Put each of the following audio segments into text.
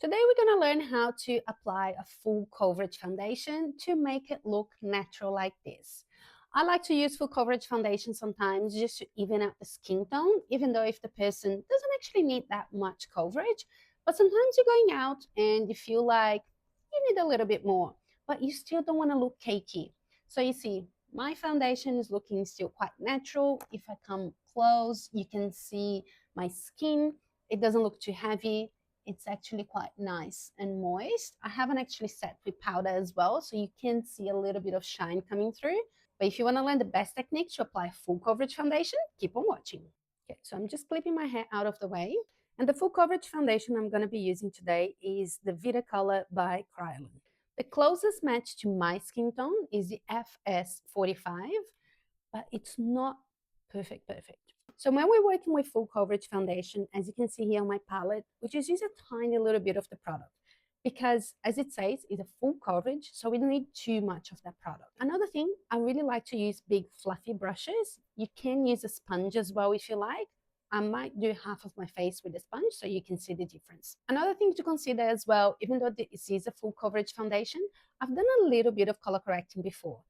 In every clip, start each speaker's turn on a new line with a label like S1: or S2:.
S1: Today we're going to learn how to apply a full coverage foundation to make it look natural like this. I like to use full coverage foundation sometimes just to even out the skin tone, even though if the person doesn't actually need that much coverage. But sometimes you're going out and you feel like you need a little bit more, but you still don't want to look cakey. So you see, my foundation is looking still quite natural. If I come close, you can see my skin. It doesn't look too heavy. It's actually quite nice and moist. I haven't actually set with powder as well, so you can see a little bit of shine coming through. But if you want to learn the best technique to apply full coverage foundation, keep on watching. Okay, so I'm just clipping my hair out of the way. And the full coverage foundation I'm going to be using today is the Vita Color by Kryolan. The closest match to my skin tone is the FS45, but it's not perfect. So when we're working with full coverage foundation, as you can see here on my palette, we just use a tiny little bit of the product because as it says, it's a full coverage, so we don't need too much of that product. Another thing, I really like to use big fluffy brushes. You can use a sponge as well if you like. I might do half of my face with a sponge so you can see the difference. Another thing to consider as well, even though this is a full coverage foundation, I've done a little bit of color correcting before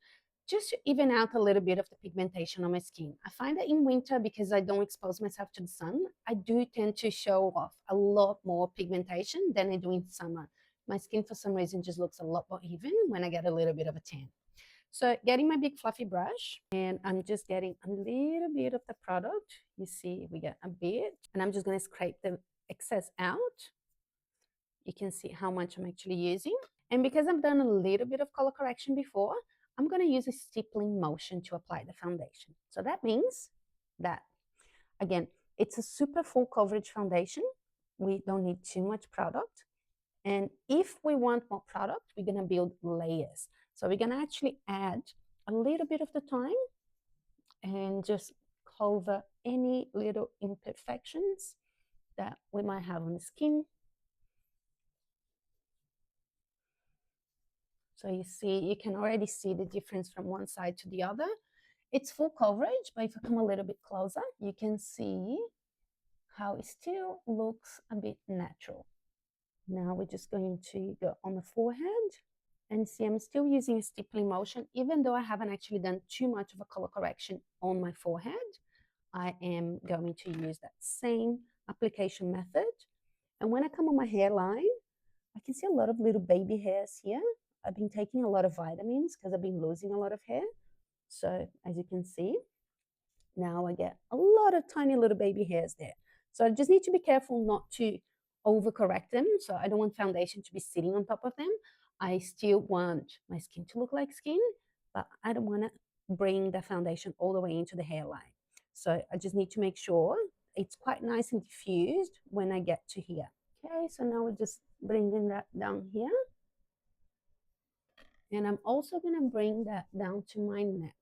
S1: just to even out a little bit of the pigmentation on my skin. I find that in winter, because I don't expose myself to the sun, I do tend to show off a lot more pigmentation than I do in summer. My skin, for some reason, just looks a lot more even when I get a little bit of a tan. So getting my big fluffy brush, and I'm just getting a little bit of the product. You see, we get a bit, and I'm just going to scrape the excess out. You can see how much I'm actually using. And because I've done a little bit of color correction before, I'm going to use a stippling motion to apply the foundation. So that means that, again, it's a super full coverage foundation. We don't need too much product. And if we want more product, we're going to build layers. So we're going to actually add a little bit of the time and just cover any little imperfections that we might have on the skin. So you see, you can already see the difference from one side to the other. It's full coverage, but if I come a little bit closer, you can see how it still looks a bit natural. Now we're just going to go on the forehead and see I'm still using a stippling motion, even though I haven't actually done too much of a color correction on my forehead. I am going to use that same application method. And when I come on my hairline, I can see a lot of little baby hairs here. I've been taking a lot of vitamins because I've been losing a lot of hair. So as you can see, now I get a lot of tiny little baby hairs there. So I just need to be careful not to overcorrect them. So I don't want foundation to be sitting on top of them. I still want my skin to look like skin, but I don't want to bring the foundation all the way into the hairline. So I just need to make sure it's quite nice and diffused when I get to here. Okay, so now we're just bringing that down here. And I'm also going to bring that down to my neck.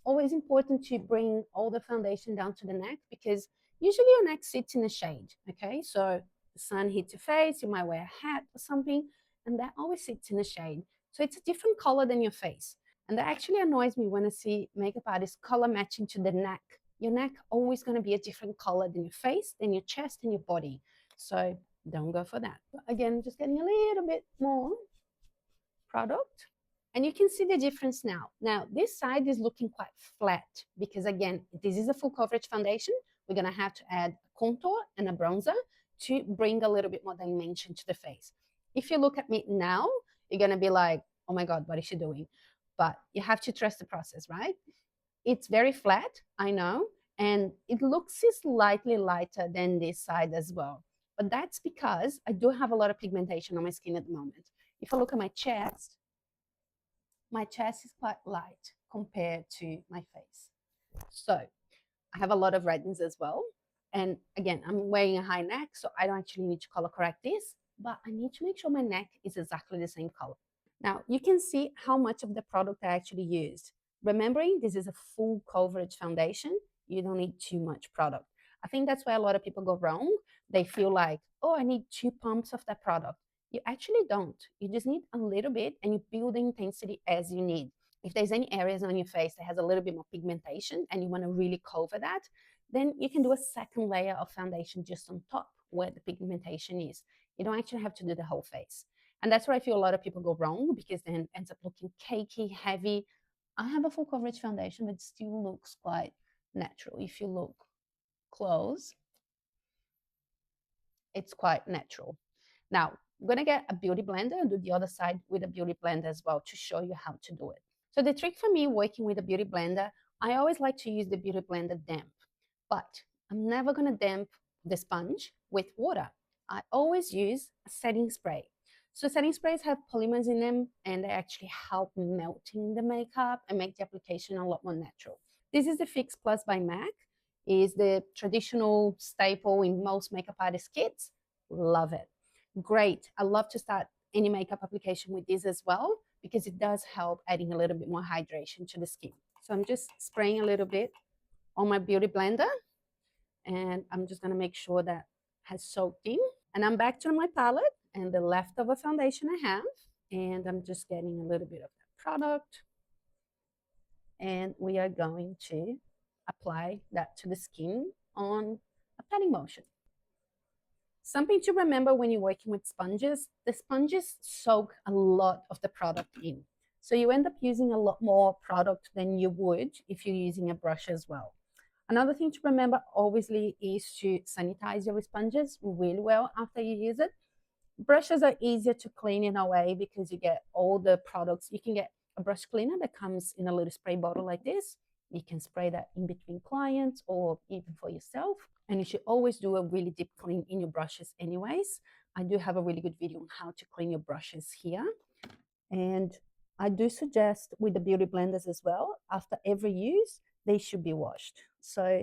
S1: Always important to bring all the foundation down to the neck because usually your neck sits in a shade, okay? So the sun hits your face, you might wear a hat or something, and that always sits in a shade. So it's a different color than your face. And that actually annoys me when I see makeup artists color matching to the neck. Your neck always going to be a different color than your face, than your chest, and your body. So don't go for that. But again, just getting a little bit more product. And you can see the difference now. Now, this side is looking quite flat because, again, this is a full coverage foundation. We're going to have to add a contour and a bronzer to bring a little bit more dimension to the face. If you look at me now, you're going to be like, oh my God, what is she doing? But you have to trust the process, right? It's very flat, I know, and it looks slightly lighter than this side as well. But that's because I do have a lot of pigmentation on my skin at the moment. If I look at my chest is quite light compared to my face. So I have a lot of redness as well. And again, I'm wearing a high neck, so I don't actually need to color correct this, but I need to make sure my neck is exactly the same color. Now, you can see how much of the product I actually used. Remembering this is a full coverage foundation, you don't need too much product. I think that's where a lot of people go wrong. They feel like, oh, I need 2 pumps of that product. You actually don't. You just need a little bit and you build the intensity as you need. If there's any areas on your face that has a little bit more pigmentation and you want to really cover that, then you can do a second layer of foundation just on top where the pigmentation is. You don't actually have to do the whole face. And that's where I feel a lot of people go wrong, because then it ends up looking cakey, heavy. I have a full coverage foundation, but it still looks quite natural. If you look close, it's quite natural. Now, I'm gonna get a beauty blender and do the other side with a beauty blender as well to show you how to do it. So the trick for me working with a beauty blender, I always like to use the beauty blender damp, but I'm never gonna damp the sponge with water. I always use a setting spray. So setting sprays have polymers in them, and they actually help melting the makeup and make the application a lot more natural. This is the Fix Plus by MAC. Is the traditional staple in most makeup artist kits. Love it. Great. I love to start any makeup application with this as well, because it does help adding a little bit more hydration to the skin. So I'm just spraying a little bit on my beauty blender, and I'm just going to make sure that has soaked in. And I'm back to my palette and the leftover foundation I have, and I'm just getting a little bit of that product, and we are going to apply that to the skin on a patting motion. Something to remember when you're working with sponges, the sponges soak a lot of the product in. So you end up using a lot more product than you would if you're using a brush as well. Another thing to remember, obviously, is to sanitize your sponges really well after you use it. Brushes are easier to clean in a way because you get all the products. You can get a brush cleaner that comes in a little spray bottle like this. You can spray that in between clients or even for yourself. And you should always do a really deep clean in your brushes anyways. I do have a really good video on how to clean your brushes here. And I do suggest with the beauty blenders as well, after every use, they should be washed. So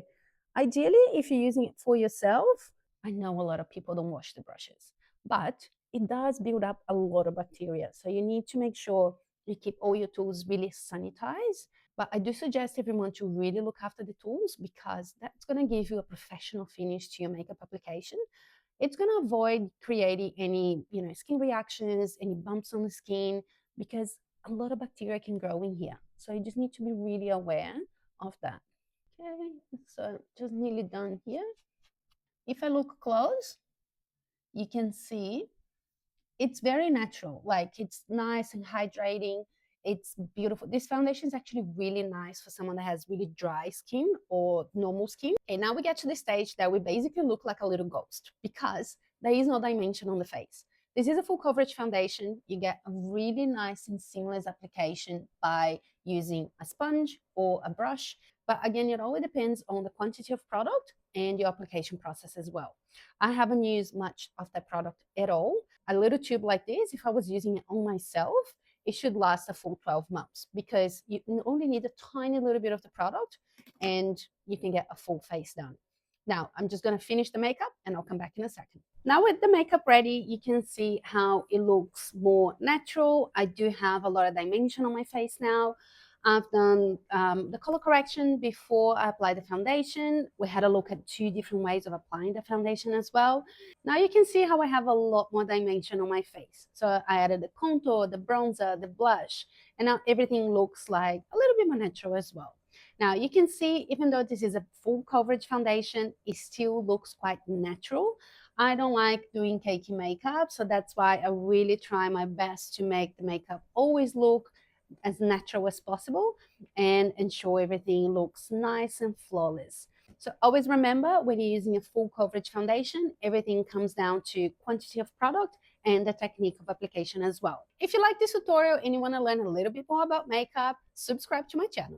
S1: ideally, if you're using it for yourself, I know a lot of people don't wash the brushes, but it does build up a lot of bacteria. So you need to make sure you keep all your tools really sanitized. But I do suggest everyone to really look after the tools, because that's going to give you a professional finish to your makeup application. It's going to avoid creating any, skin reactions, any bumps on the skin, because a lot of bacteria can grow in here. So you just need to be really aware of that. Okay, so just nearly done here. If I look close, you can see it's very natural. Like, it's nice and hydrating. It's beautiful. This foundation is actually really nice for someone that has really dry skin or normal skin. And now we get to the stage that we basically look like a little ghost, because there is no dimension on the face. This is a full coverage foundation. You get a really nice and seamless application by using a sponge or a brush. But again, it all depends on the quantity of product and your application process as well. I haven't used much of that product at all. A little tube like this, if I was using it on myself, it should last a full 12 months, because you only need a tiny little bit of the product and you can get a full face done. Now, I'm just going to finish the makeup and I'll come back in a second. Now with the makeup ready, you can see how it looks more natural. I do have a lot of dimension on my face now. I've done the color correction before I apply the foundation. We had a look at 2 different ways of applying the foundation as well. Now you can see how I have a lot more dimension on my face. So I added the contour, the bronzer, the blush, and now everything looks like a little bit more natural as well. Now you can see, even though this is a full coverage foundation, it still looks quite natural. I don't like doing cakey makeup, so that's why I really try my best to make the makeup always look as natural as possible and ensure everything looks nice and flawless. So always remember, when you're using a full coverage foundation, everything comes down to quantity of product and the technique of application as well. If you like this tutorial and you want to learn a little bit more about makeup, subscribe to my channel.